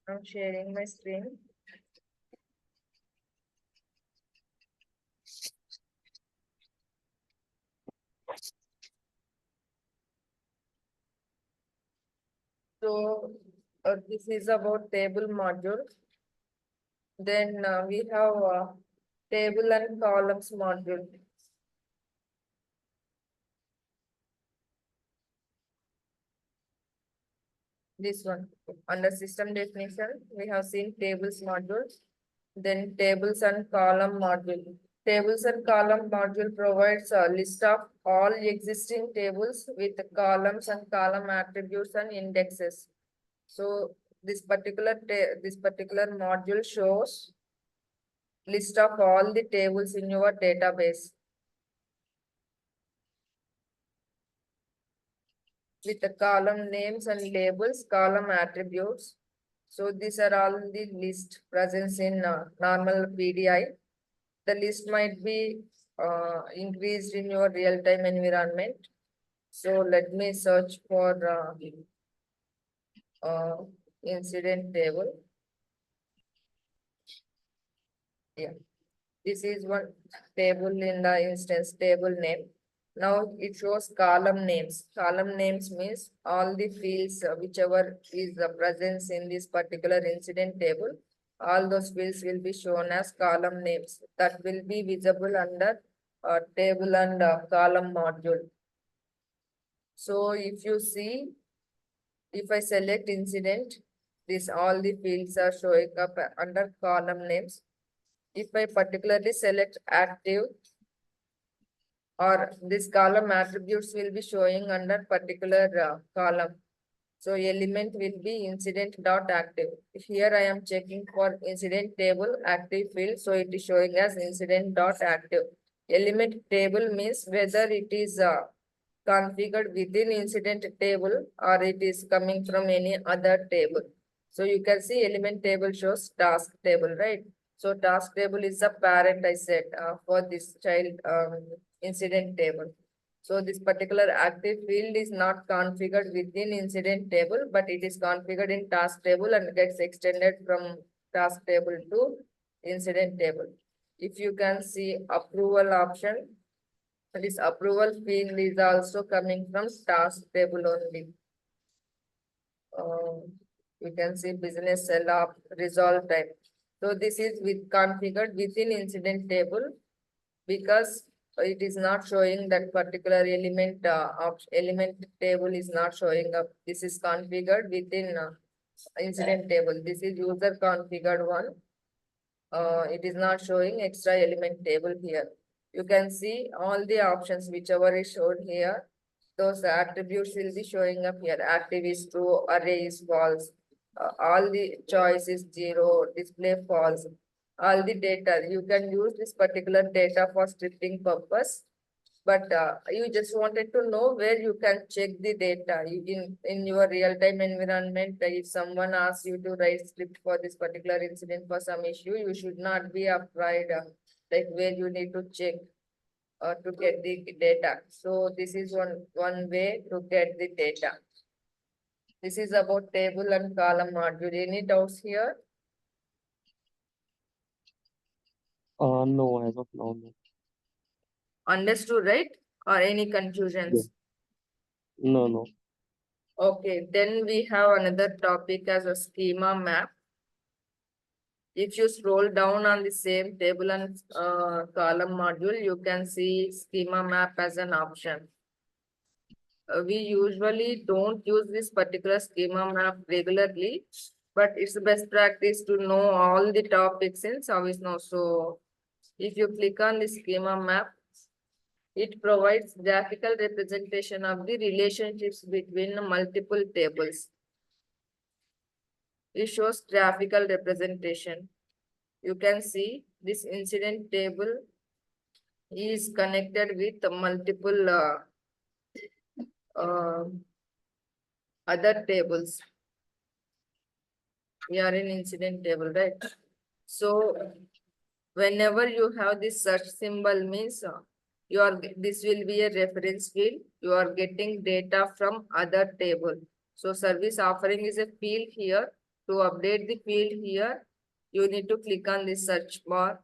I'm sharing my screen. So this is about table module. Then we have table and columns module. This one under system definition, we have seen tables module. Then tables and column module. Tables and column module provides a list of all existing tables with columns and column attributes and indexes. So this particular module shows list of all the tables in your database with the column names and labels, column attributes. So these are all the list presence in normal PDI. The list might be increased in your real-time environment. So let me search for incident table. Yeah, this is one table in the instance table name. Now it shows column names. Column names means all the fields, whichever is the presence in this particular incident table, all those fields will be shown as column names that will be visible under table and column module. So if you see, if I select incident, this all the fields are showing up under column names. If I particularly select active, or this column attributes will be showing under particular column. So element will be incident dot active. Here I am checking for incident table active field. So it is showing as incident dot active. Element table means whether it is configured within incident table or it is coming from any other table. So you can see element table shows task table, right? So task table is the parent I said for this child incident table. So this particular active field is not configured within incident table, but it is configured in task table and gets extended from task table to incident table. If you can see approval option, this approval field is also coming from task table only. You can see business cell of resolve time. So this is with configured within incident table because it is not showing that particular element element table is not showing up. This is configured within incident table. This is user configured one. It is not showing extra element table here. You can see all the options whichever is shown here. Those attributes will be showing up here. Active is true, array is false. All the choice is 0, display false. All the data, you can use this particular data for scripting purpose. But you just wanted to know where you can check the data in your real-time environment. If someone asks you to write script for this particular incident for some issue, you should not be afraid like where you need to check to get the data. So this is one way to get the data. This is about table and column module. Any doubts here? No, as of now, no. Understood, right? Or any Yeah. confusions? No, no. Okay, then we have another topic as a schema map. If you scroll down on the same table and column module, you can see schema map as an option. We usually don't use this particular schema map regularly, but it's the best practice to know all the topics in ServiceNow. So if you click on the schema map, it provides graphical representation of the relationships between multiple tables. It shows graphical representation. You can see this incident table is connected with multiple uh, other tables. We are in incident table, right? So whenever you have this search symbol means this will be a reference field. You are getting data from other table. So service offering is a field here to update the field here, you need to click on the search bar,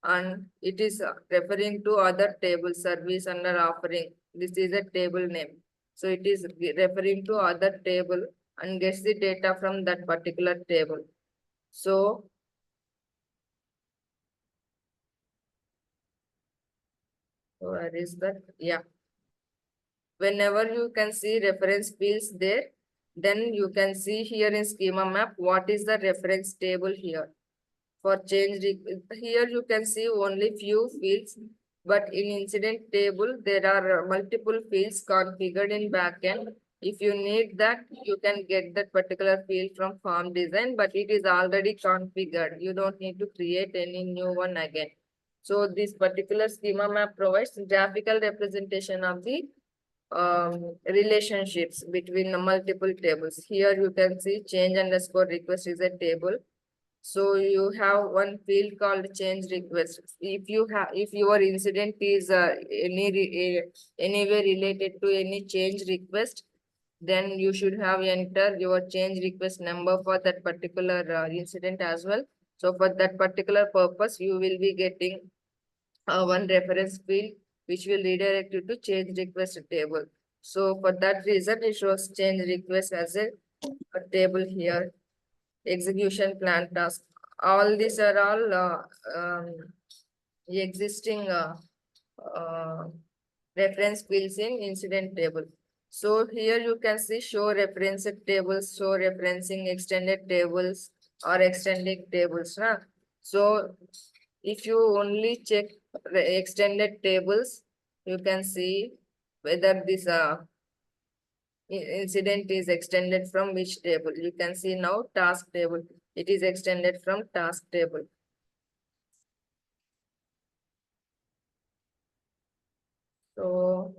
and it is referring to other table service under offering. This is a table name. So it is referring to other table and gets the data from that particular table. So where is that? Yeah. Whenever you can see reference fields there, then you can see here in schema map, what is the reference table here. For change, here you can see only few fields, but in incident table, there are multiple fields configured in backend. If you need that, you can get that particular field from form design, but it is already configured. You don't need to create any new one again. So this particular schema map provides graphical representation of the relationships between the multiple tables. Here you can see change underscore request is a table. So you have one field called change request. If your incident is anywhere related to any change request, then you should have enter your change request number for that particular incident as well. So for that particular purpose, you will be getting one reference field which will redirect you to change request table. So for that reason, it shows change request as a table here. Execution plan task. All these are all existing uh, reference fields in incident table. So here you can see show reference tables, show referencing extended tables or extended tables. Huh? So if you only check the extended tables, you can see whether this incident is extended from which table. You can see now task table. It is extended from task table. So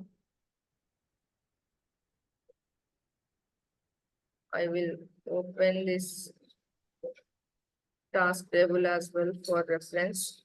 I will open this task table as well for reference.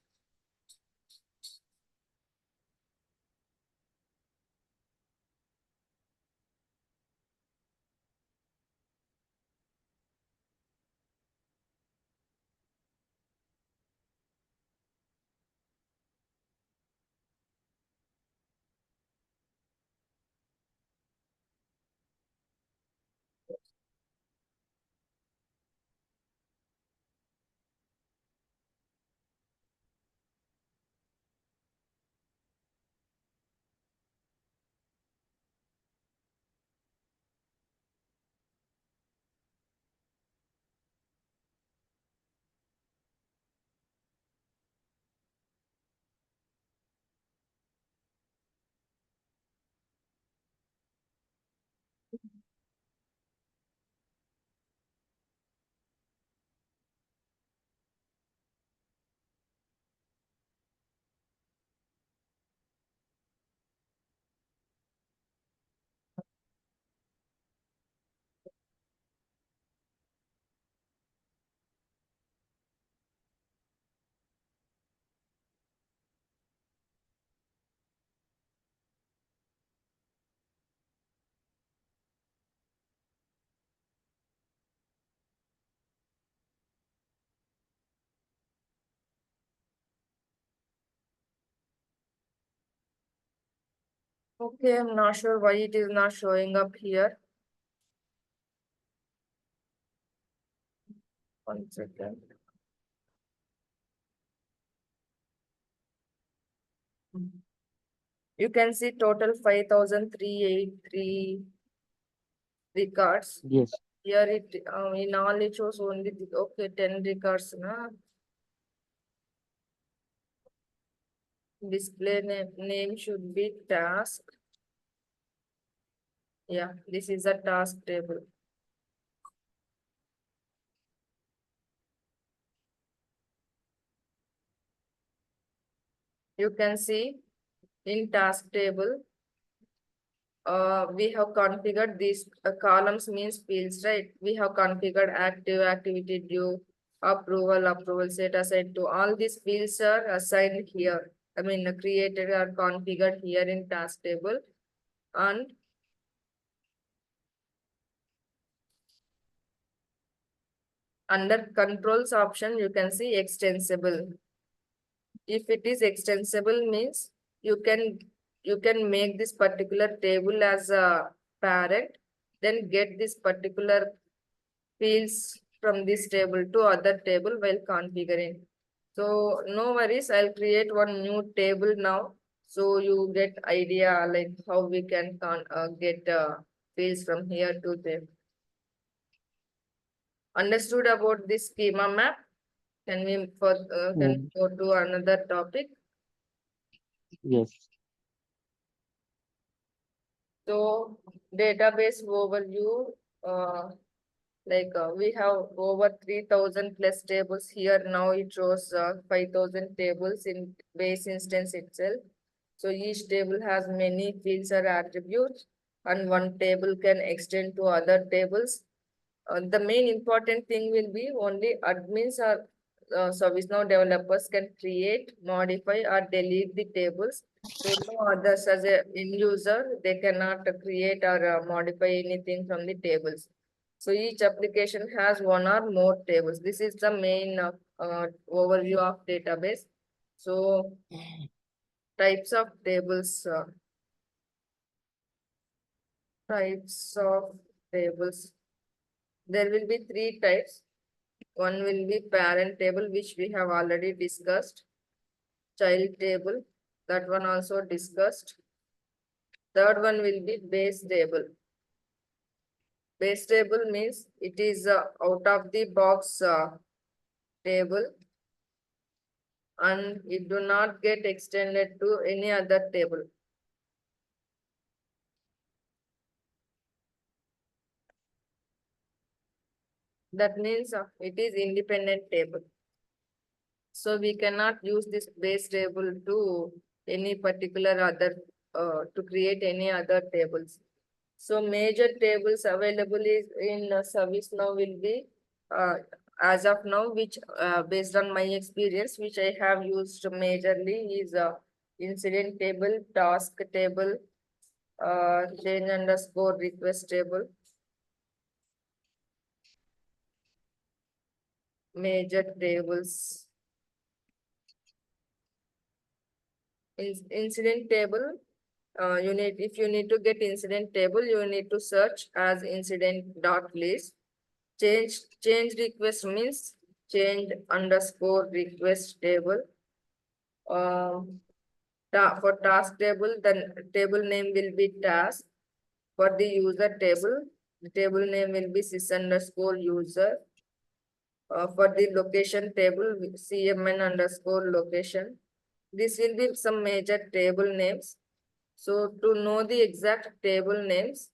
Okay, I'm not sure why it is not showing up here. One second. You can see total 5,383 records. Yes. Here it in all it shows only okay 10 records. Na? Display name should be task. Yeah, this is a task table. You can see in task table, we have configured these columns means fields, right? We have configured active, activity due, approval set aside to. All these fields are assigned here. I mean, created or configured here in task table. And Under controls option, you can see extensible. If it is extensible means you can make this particular table as a parent, then get this particular fields from this table to other table while configuring. So no worries, I'll create one new table now. So you get idea like how we can get fields from here to there. Understood about this schema map? Can we Mm, go to another topic? yes. So database overview, we have over 3,000 plus tables here. Now it shows 5,000 tables in base instance itself. So each table has many fields or attributes, and one table can extend to other tables. The main important thing will be only admins or ServiceNow developers can create, modify, or delete the tables. So no others as a end user, they cannot create or modify anything from the tables. So each application has one or more tables. This is the main overview of database. So types of tables, types of tables. There will be three types. One will be parent table, which we have already discussed. Child table, that one also discussed. Third one will be base table. Base table means it is out of the box table, and it do not get extended to any other table. That means it is independent table. So we cannot use this base table to any particular other to create any other tables. So major tables available is in ServiceNow will be as of now, which based on my experience, which I have used majorly is incident table, task table, change underscore request table, major tables. Incident table, if you need to get incident table, you need to search as incident dot list. Change request means change underscore request table. For task table, then table name will be task. For the user table, the table name will be sys underscore user. For the location table, cmn underscore location. This will be some major table names. So to know the exact table names,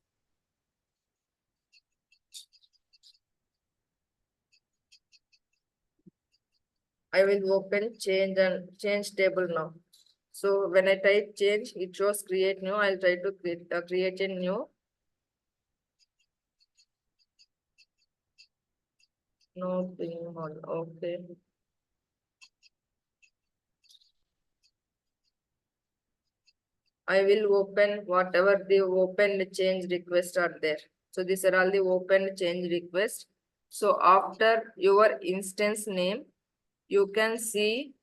I will open change table now. So when I type change, it shows create new. I'll try to create a new. No thing on. Okay. I will open whatever the open change requests are there. So these are all the open change requests. So after your instance name, you can see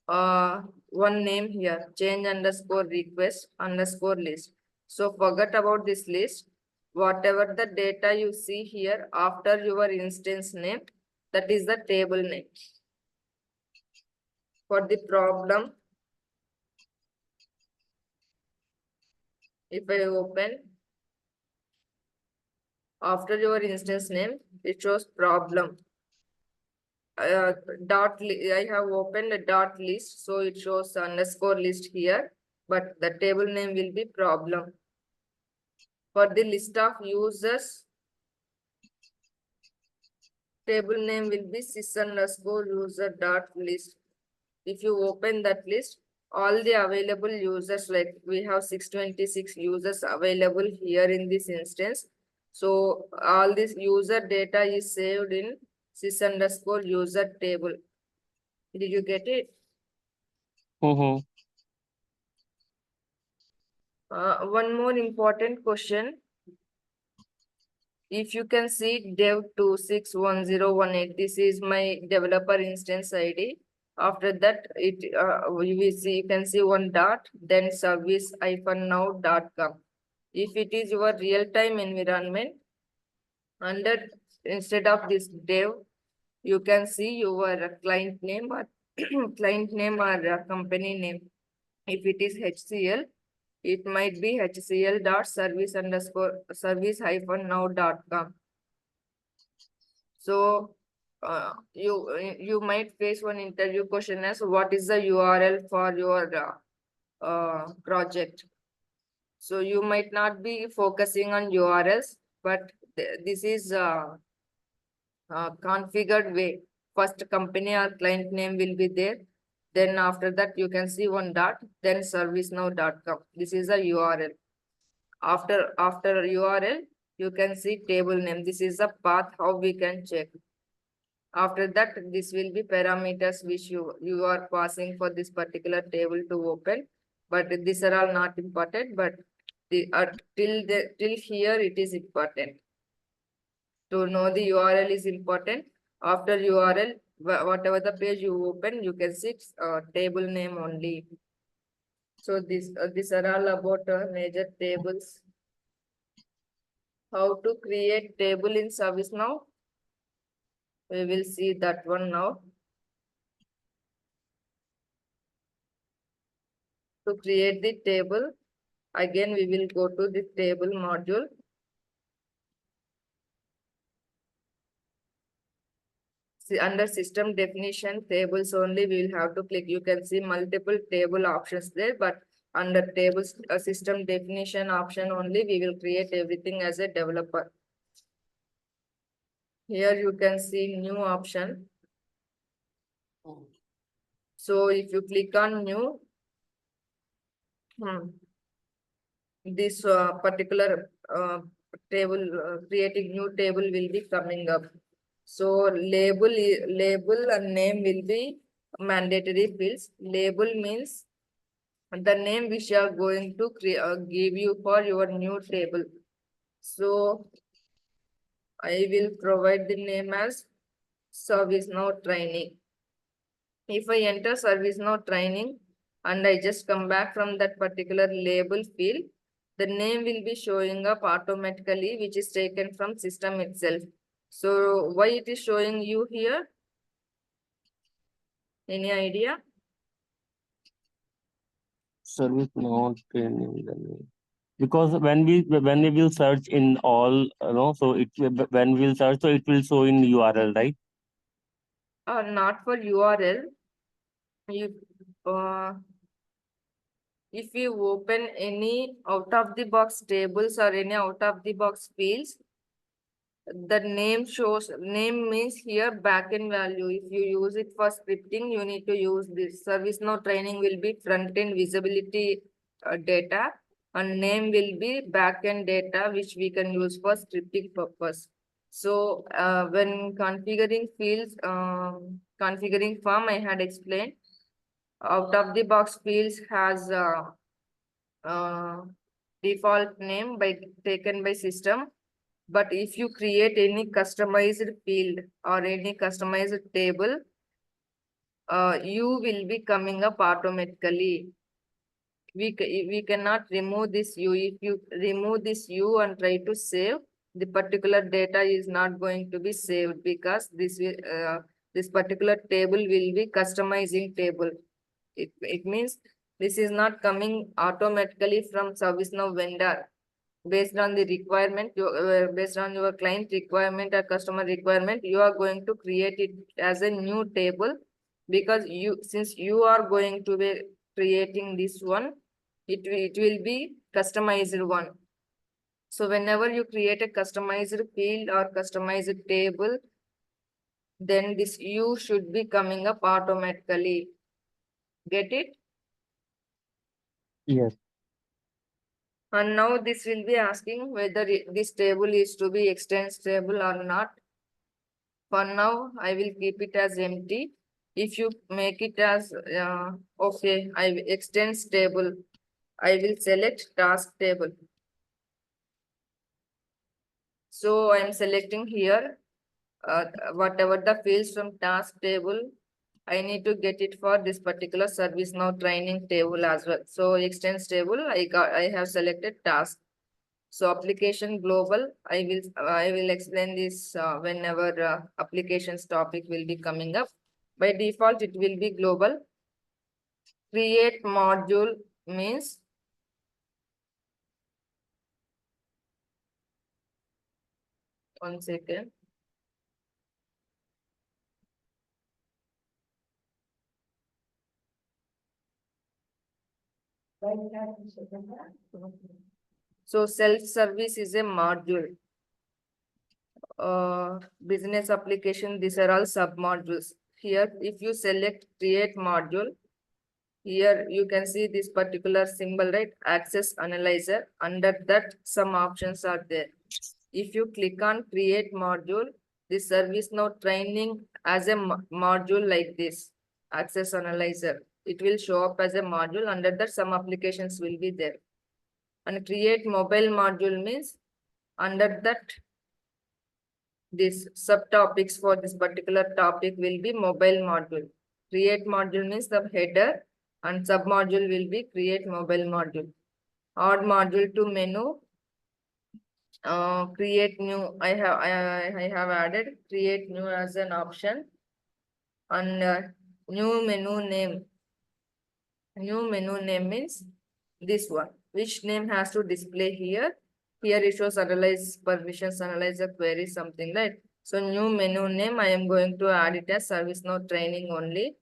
one name here, change underscore request underscore list. So forget about this list. Whatever the data you see here after your instance name, that is the table name. For the problem, if I open, after your instance name, it shows problem. I have opened a dot list, so it shows underscore list here, but the table name will be problem. For the list of users, table name will be sys underscore user dot list. If you open that list, all the available users, like we have 626 users available here in this instance. So all this user data is saved in sys underscore user table. Did you get it? Mm-hmm. One more important question. if you can see dev261018, this is my developer instance ID. After that, you can see one dot, then service-now.com. If it is your real-time environment, under instead of this dev, you can see your client name or client name or company name. If it is HCL, it might be hcl.service_service-now.com. So you might face one interview question as what is the URL for your project. So you might not be focusing on URLs, but this is configured way. First company or client name will be there. Then after that you can see one dot, then servicenow.com. This is a URL. After URL, you can see table name. This is the path how we can check. After that, this will be parameters which you are passing for this particular table to open. But these are all not important, but till here it is important. To know the URL is important. After URL, whatever the page you open, you can see table name only. So these are all about major tables. How to create table in ServiceNow? We will see that one now. To create the table, again we will go to the table module. See, under system definition tables only, we will have to click. You can see multiple table options there, but under tables system definition option only, we will create everything as a developer. Here you can see new option. So if you click on new, this particular table, creating new table will be coming up. So label and name will be mandatory fields. Label means the name which you are going to give you for your new table. So I will provide the name as ServiceNow training. If I enter ServiceNow training and I just come back from that particular label field, the name will be showing up automatically, which is taken from system itself. So why it is showing you here? Any idea? ServiceNow training. Because when we will search in all, so when we'll search, so it will show in URL, right? Not for URL. You if you open any out of the box tables or any out of the box fields, the name means here backend value. If you use it for scripting, you need to use this. ServiceNow training will be front end visibility data, and name will be backend data which we can use for scripting purpose. So when configuring fields, configuring form, I had explained out of the box fields has default name taken by system. But if you create any customized field or any customized table, you will be coming up automatically. We cannot remove this U. If you remove this U and try to save, the particular data is not going to be saved because this particular table will be customizing table. It means this is not coming automatically from ServiceNow vendor. Based on the requirement, based on your client requirement or customer requirement, you are going to create it as a new table, because since you are going to be creating this one, it will be customized one. So whenever you create a customized field or customized table, then this U should be coming up automatically. Get it? Yes. And now this will be asking whether this table is to be extensible or not. For now, I will keep it as empty. If you make it as, okay, I extends table, I will select task table. So I am selecting here whatever the fields from task table, I need to get it for this particular ServiceNow training table as well. So extends table, I have selected task. So application global, I will explain this whenever applications topic will be coming up. By default, it will be global. Create module means one second. So self-service is a module. Business application, these are all sub-modules. Here, if you select create module, here you can see this particular symbol, right? Access analyzer. Under that, some options are there. If you click on create module, the ServiceNow training as a module like this, access analyzer, it will show up as a module. Under that, some applications will be there. And create mobile module means under that, these subtopics for this particular topic will be mobile module. Create module means the header and submodule will be create mobile module. Add module to menu. Create new. I have added create new as an option. And new menu name. New menu name means this one. Which name has to display here? Here it shows analyze permissions, analyze the query, something like. So new menu name, I am going to add it as ServiceNow training only.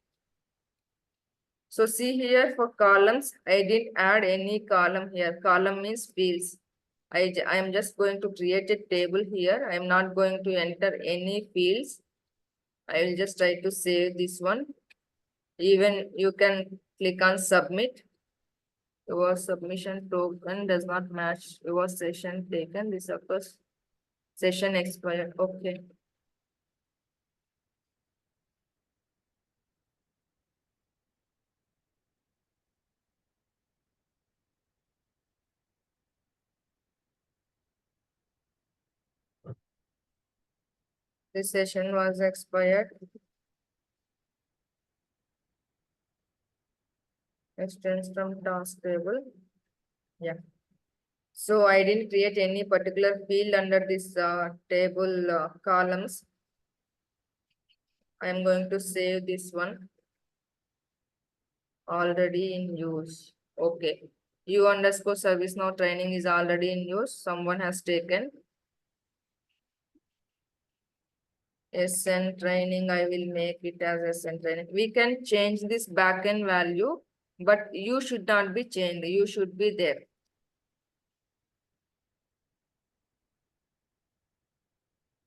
So see here for columns, I didn't add any column here. Column means fields. I am just going to create a table here. I am not going to enter any fields. I will just try to save this one. Even you can click on submit. Your submission token does not match your session taken. This occurs session expired. Okay. This session was expired. Extends from task table. Yeah. So I didn't create any particular field under this table columns. I am going to save this one. Already in use. Okay. U underscore ServiceNow training is already in use. Someone has taken. SN training, I will make it as SN training. We can change this backend value, but you should not be changed. You should be there.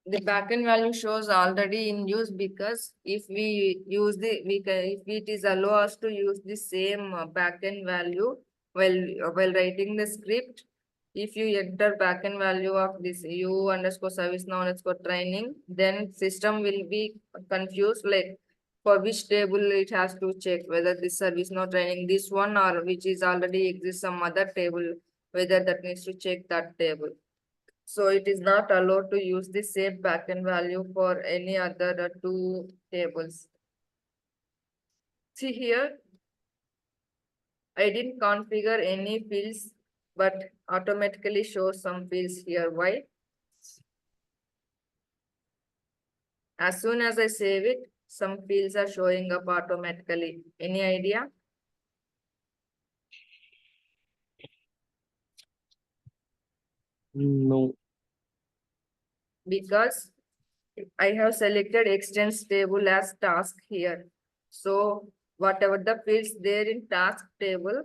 The backend value shows already in use because if we use if it is allow us to use the same backend value while writing the script, if you enter backend value of this U underscore service now underscore training, then system will be confused like for which table it has to check whether this service now training this one or which is already exists some other table, whether that needs to check that table. So it is not allowed to use the same backend value for any other two tables. See here, I didn't configure any fields, but automatically shows some fields here. Why? As soon as I save it, some fields are showing up automatically. Any idea? No. Because I have selected extends table as task here. So whatever the fields there in task table,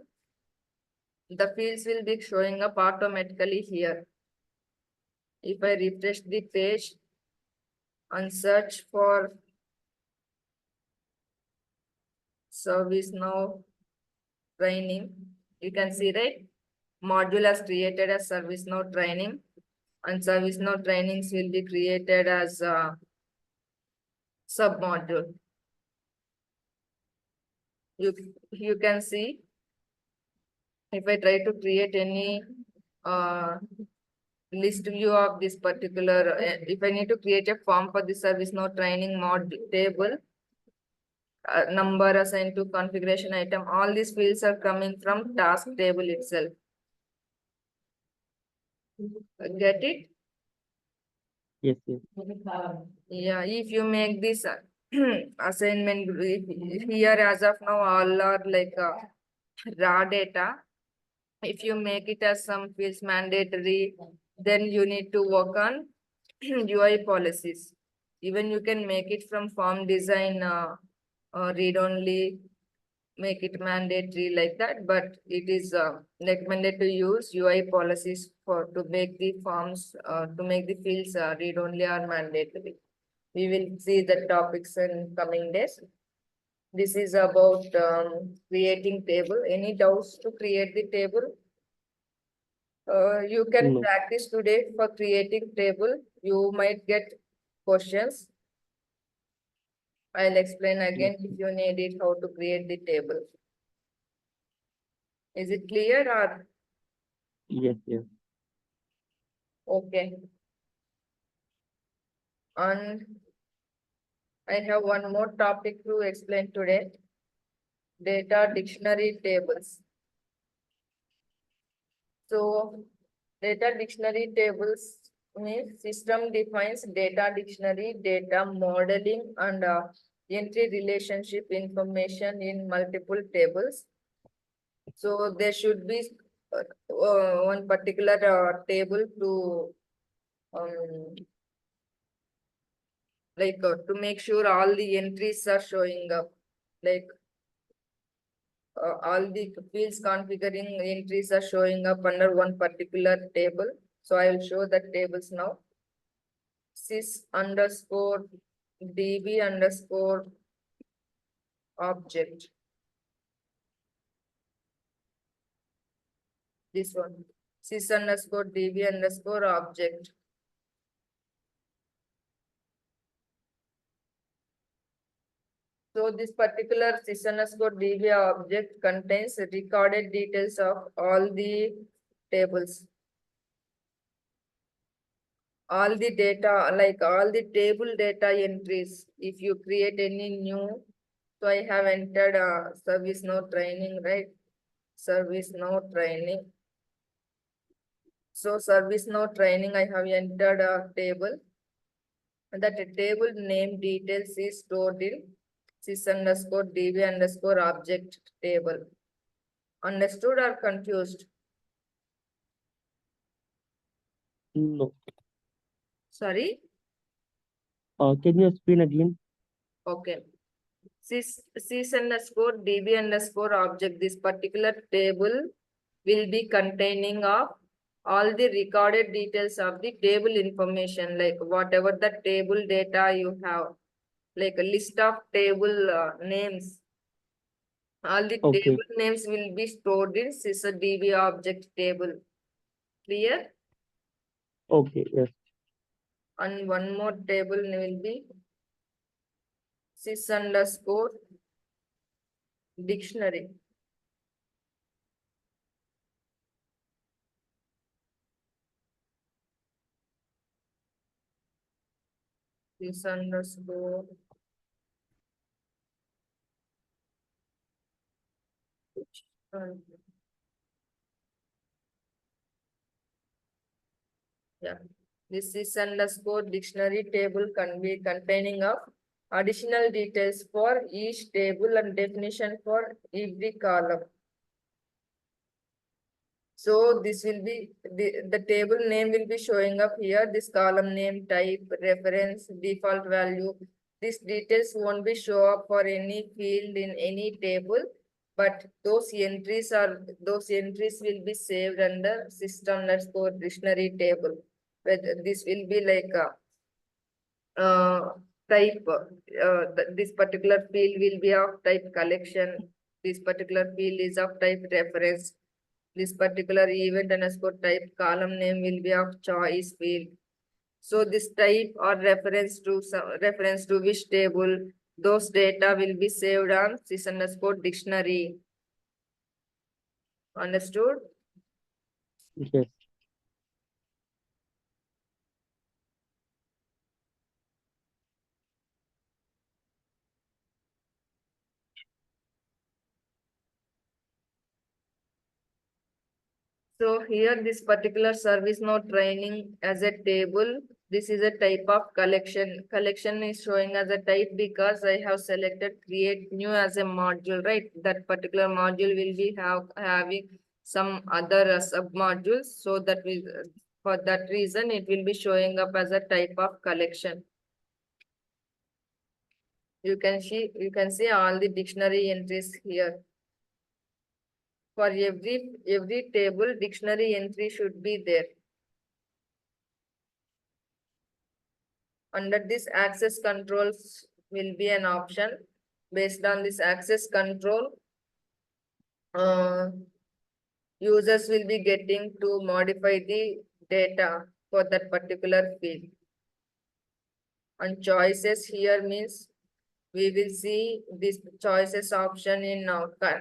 the fields will be showing up automatically here. If I refresh the page and search for ServiceNow training, you can see, right? Module has created as ServiceNow training and ServiceNow trainings will be created as a sub-module. You can see if I try to create any list view of this particular, if I need to create a form for the ServiceNow training mod table, number assigned to configuration item, all these fields are coming from task table itself. Get it? Yes, yes. Yeah, if you make this assignment here as of now, all are like raw data. If you make it as some fields mandatory, then you need to work on UI policies. Even you can make it from form design, read only, make it mandatory like that, but it is recommended to use UI policies for to make the forms, to make the fields read only or mandatory. We will see the topics in coming days. This is about creating table. Any doubts to create the table? You can No. practice today for creating table. You might get questions. I'll explain again if you need it, how to create the table. Is it clear or Yes, yes. okay? And I have one more topic to explain today. Data dictionary tables. So data dictionary tables means system defines data dictionary, data modeling and entry relationship information in multiple tables. So there should be one particular table to to make sure all the entries are showing up, like all the fields configuring entries are showing up under one particular table. So I will show the tables now. Sys underscore db underscore object. This one. Sys underscore db underscore object. So this particular sys underscore db object contains recorded details of all the tables. All the data, like all the table data entries, if you create any new, so I have entered ServiceNow training, right? ServiceNow training. So ServiceNow training, I have entered a table. That table name details is stored in sys underscore db underscore object table. Understood or confused? No. Sorry? Can you explain again? Okay. Sys underscore db underscore object. This particular table will be containing of all the recorded details of the table information, like whatever the table data you have, like a list of table names. All the Okay. table names will be stored in sysdb object table. Clear? Okay, yes. And one more table will be sys underscore dictionary. Sys underscore yeah. This is underscore dictionary table can be containing of additional details for each table and definition for every column. So this will be the table name will be showing up here. This column name, type, reference, default value. These details won't be show up for any field in any table, but those entries will be saved under system underscore dictionary table. But this will be like type. This particular field will be of type collection. This particular field is of type reference. This particular event underscore type column name will be of choice field. So this type or reference to which table, those data will be saved on sys underscore dictionary. Understood? Yes. So here this particular ServiceNow training as a table, this is a type of collection. Collection is showing as a type because I have selected create new as a module, right? That particular module will be having some other sub modules. So that will, for that reason, it will be showing up as a type of collection. You can see all the dictionary entries here. For every table, dictionary entry should be there. Under this access controls will be an option. Based on this access control, users will be getting to modify the data for that particular field. And choices here means we will see this choices option in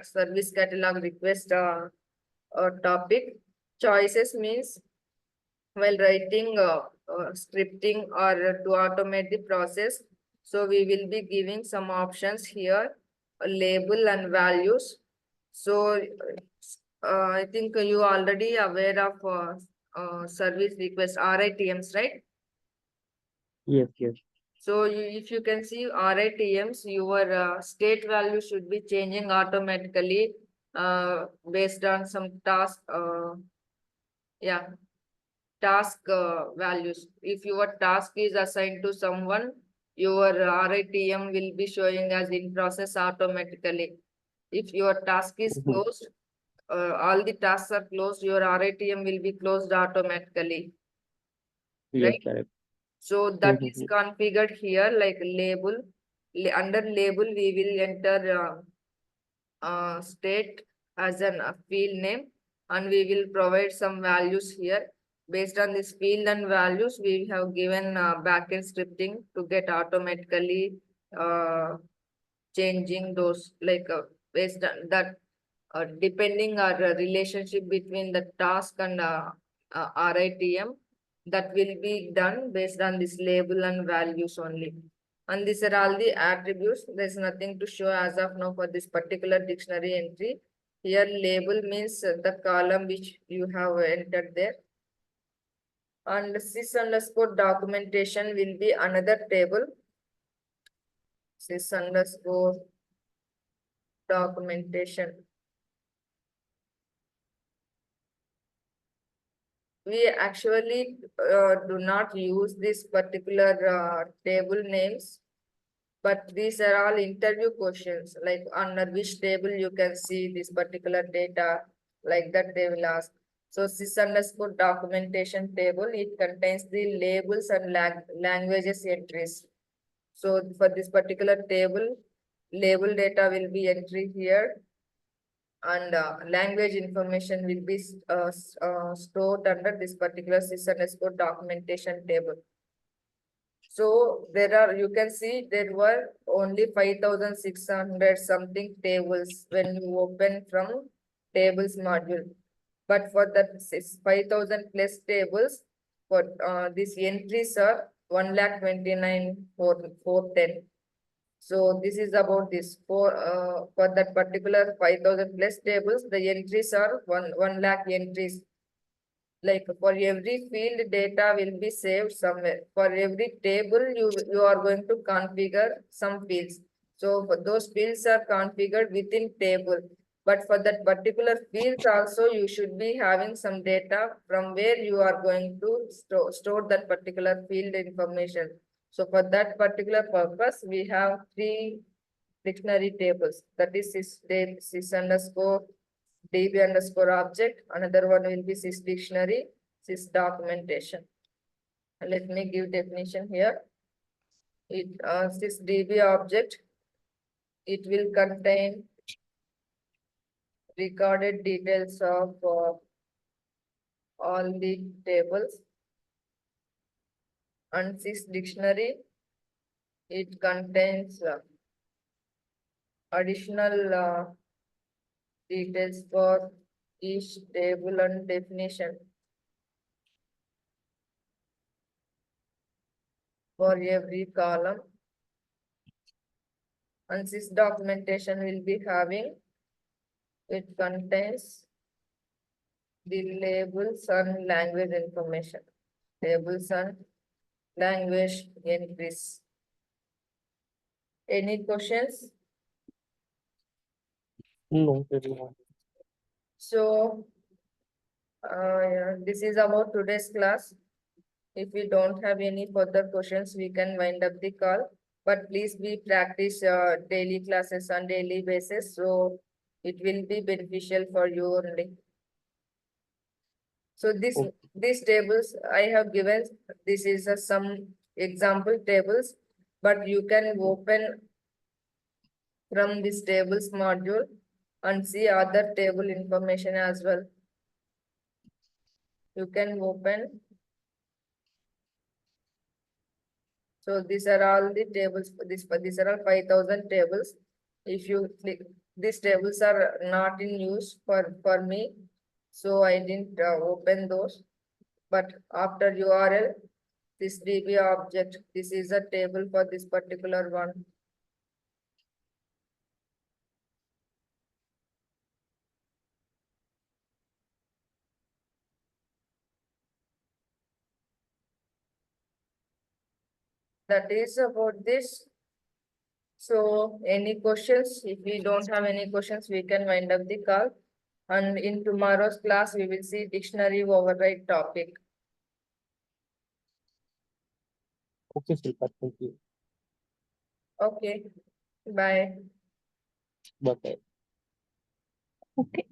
service catalog request topic. Choices means while writing scripting or to automate the process. So we will be giving some options here, a label and values. So I think you already aware of service request RITMs, right? Yes, yes. So if you can see RITMs, your state value should be changing automatically based on some task. Yeah, task values. If your task is assigned to someone, your RITM will be showing as in process automatically. If your task is Mhm. closed, all the tasks are closed, your RITM will be closed automatically, Yes, right? correct. So that is Mhm. configured here like label. Under label, we will enter state as an field name, and we will provide some values here. Based on this field and values, we have given backend scripting to get automatically uh, changing those like based on that depending our relationship between the task and RITM, that will be done based on this label and values only. And these are all the attributes. There's nothing to show as of now for this particular dictionary entry. Here label means the column which you have entered there. And sys underscore documentation will be another table. Sys underscore documentation. We actually do not use this particular table names, but these are all interview questions, like under which table you can see this particular data, like that they will ask. So sys underscore documentation table, it contains the labels and languages entries. So for this particular table, label data will be entry here, and language information will be stored under this particular sys underscore documentation table. So there are, you can see there were only 5,600 something tables when you open from tables module. But for that 5,000 plus tables, for these entries are 1,29,410. So this is about this for that particular 5,000 plus tables, the entries are 1 lakh entries. Like for every field, data will be saved somewhere. For every table, you are going to configure some fields. So for those fields are configured within table. But for that particular fields also, you should be having some data from where you are going to store that particular field information. So for that particular purpose, we have three dictionary tables. That is sys underscore DB underscore object. Another one will be sys dictionary, sys documentation. Let me give definition here. It sys DB object, it will contain recorded details of all the tables. And sys dictionary, it contains additional details for each table and definition for every column. And sys documentation will be having, it contains the labels and language information. Tables and language entries. Any questions? No, there is not. So, yeah, this is about today's class. If we don't have any further questions, we can wind up the call. But please be practice daily classes on daily basis, so it will be beneficial for you only. So Okay. these tables I have given, this is some example tables, but you can open from this tables module and see other table information as well. You can open. So these are all the tables. These are all 5,000 tables. If you click, these tables are not in use for me, so I didn't open those. But after URL, this DB object, this is a table for this particular one. That is about this. So any questions? If we don't have any questions, we can wind up the call. And in tomorrow's class, we will see dictionary override topic. Okay, Shilpa, thank you. Okay, bye. Bye. Okay.